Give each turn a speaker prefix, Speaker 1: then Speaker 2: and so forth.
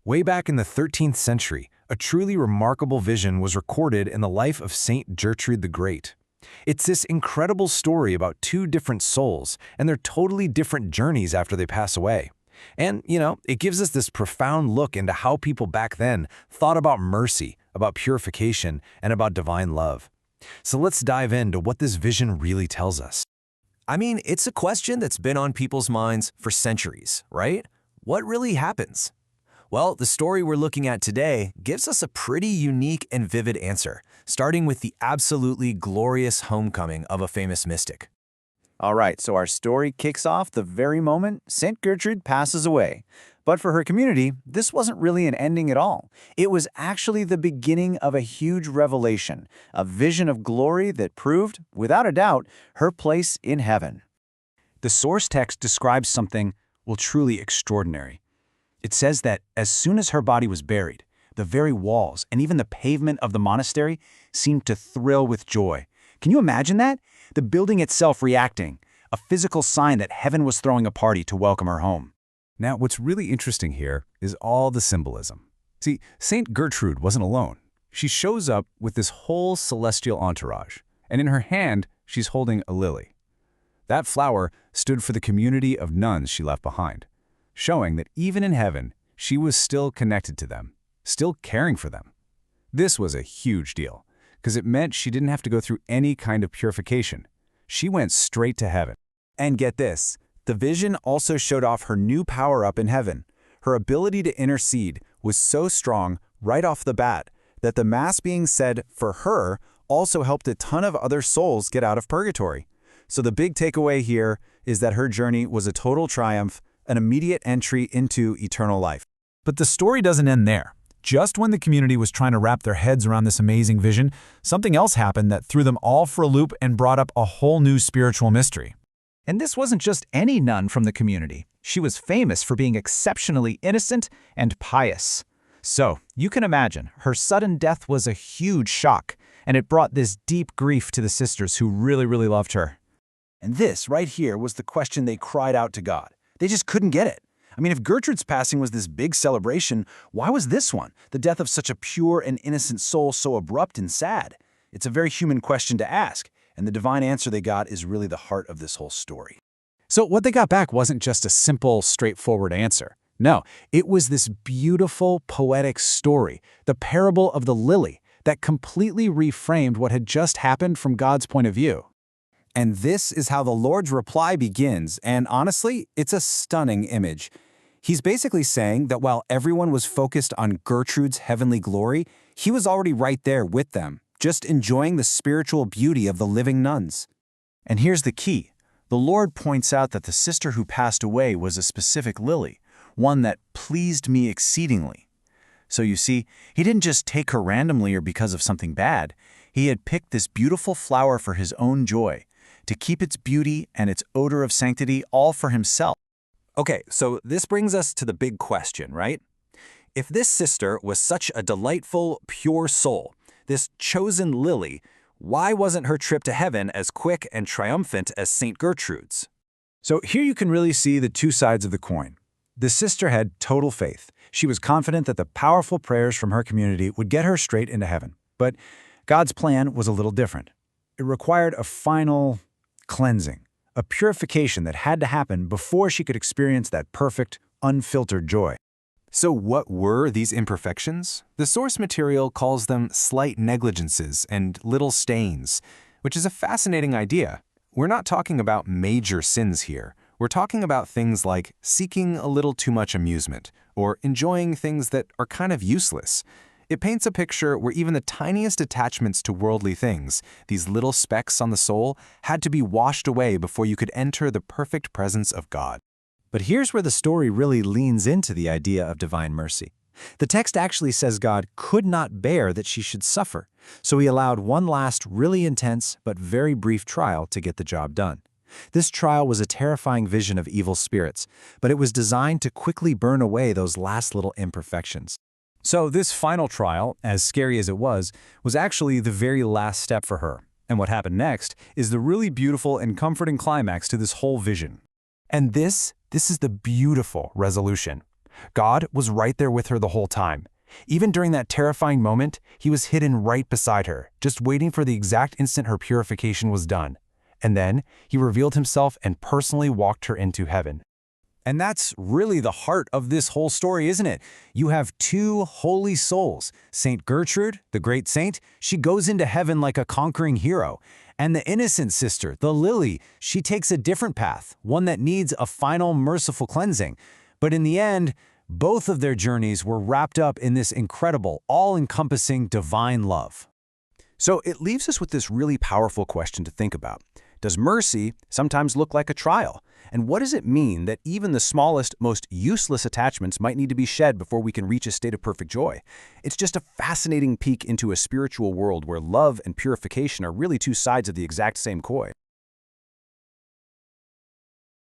Speaker 1: Way back in the 13th century, a truly remarkable vision was recorded in the life of Saint Gertrude the Great. It's this incredible story about two different souls and their totally different journeys after they pass away. And, it gives us this profound look into how people back then thought about mercy, about purification, and about divine love. So let's dive into what this vision really tells us.
Speaker 2: I mean, it's a question that's been on people's minds for centuries, right? What really happens? Well, the story we're looking at today gives us a pretty unique and vivid answer, starting with the absolutely glorious homecoming of a famous mystic.
Speaker 3: All right, so our story kicks off the very moment St. Gertrude passes away. But for her community, this wasn't really an ending at all. It was actually the beginning of a huge revelation, a vision of glory that proved, without a doubt, her place in heaven.
Speaker 4: The source text describes something, truly extraordinary. It says that as soon as her body was buried, the very walls and even the pavement of the monastery seemed to thrill with joy. Can you imagine that? The building itself reacting, a physical sign that heaven was throwing a party to welcome her home.
Speaker 1: Now, what's really interesting here is all the symbolism. See, Saint Gertrude wasn't alone. She shows up with this whole celestial entourage, and in her hand, she's holding a lily. That flower stood for the community of nuns she left behind, showing that even in heaven, she was still connected to them, still caring for them. This was a huge deal, because it meant she didn't have to go through any kind of purification. She went straight to heaven.
Speaker 3: And get this, the vision also showed off her new power-up in heaven. Her ability to intercede was so strong right off the bat that the Mass being said for her also helped a ton of other souls get out of purgatory. So the big takeaway here is that her journey was a total triumph, an immediate entry into eternal life.
Speaker 5: But the story doesn't end there. Just when the community was trying to wrap their heads around this amazing vision, something else happened that threw them all for a loop and brought up a whole new spiritual mystery.
Speaker 6: And this wasn't just any nun from the community. She was famous for being exceptionally innocent and pious. So, you can imagine, her sudden death was a huge shock, and it brought this deep grief to the sisters who really, really loved her.
Speaker 3: And this right here was the question they cried out to God. They just couldn't get it. I mean, if Gertrude's passing was this big celebration, why was this one, the death of such a pure and innocent soul, so abrupt and sad? It's a very human question to ask, and the divine answer they got is really the heart of this whole story.
Speaker 4: So what they got back wasn't just a simple, straightforward answer. No, it was this beautiful, poetic story, the parable of the lily, that completely reframed what had just happened from God's point of view.
Speaker 3: And this is how the Lord's reply begins, and honestly, it's a stunning image. He's basically saying that while everyone was focused on Gertrude's heavenly glory, he was already right there with them, just enjoying the spiritual beauty of the living nuns.
Speaker 4: And here's the key. The Lord points out that the sister who passed away was a specific lily, one that pleased me exceedingly. So you see, he didn't just take her randomly or because of something bad. He had picked this beautiful flower for his own joy, to keep its beauty and its odor of sanctity all for himself.
Speaker 2: Okay, so this brings us to the big question, right? If this sister was such a delightful, pure soul, this chosen lily, why wasn't her trip to heaven as quick and triumphant as St. Gertrude's?
Speaker 5: So here you can really see the two sides of the coin. The sister had total faith. She was confident that the powerful prayers from her community would get her straight into heaven. But God's plan was a little different. It required a final cleansing, a purification that had to happen before she could experience that perfect, unfiltered joy.
Speaker 1: So what were these imperfections? The source material calls them slight negligences and little stains, which is a fascinating idea. We're not talking about major sins here. We're talking about things like seeking a little too much amusement or enjoying things that are kind of useless. It paints a picture where even the tiniest attachments to worldly things, these little specks on the soul, had to be washed away before you could enter the perfect presence of God.
Speaker 3: But here's where the story really leans into the idea of divine mercy. The text actually says God could not bear that she should suffer, so he allowed one last really intense but very brief trial to get the job done. This trial was a terrifying vision of evil spirits, but it was designed to quickly burn away those last little imperfections.
Speaker 5: So this final trial, as scary as it was actually the very last step for her. And what happened next is the really beautiful and comforting climax to this whole vision. And this is the beautiful resolution.
Speaker 1: God was right there with her the whole time. Even during that terrifying moment, he was hidden right beside her, just waiting for the exact instant her purification was done. And then, he revealed himself and personally walked her into heaven.
Speaker 5: And that's really the heart of this whole story, isn't it? You have two holy souls. Saint Gertrude, the great saint, she goes into heaven like a conquering hero. And the innocent sister, the lily, she takes a different path, one that needs a final merciful cleansing. But in the end, both of their journeys were wrapped up in this incredible, all-encompassing divine love.
Speaker 3: So it leaves us with this really powerful question to think about. Does mercy sometimes look like a trial? And what does it mean that even the smallest, most useless attachments might need to be shed before we can reach a state of perfect joy? It's just a fascinating peek into a spiritual world where love and purification are really two sides of the exact same coin.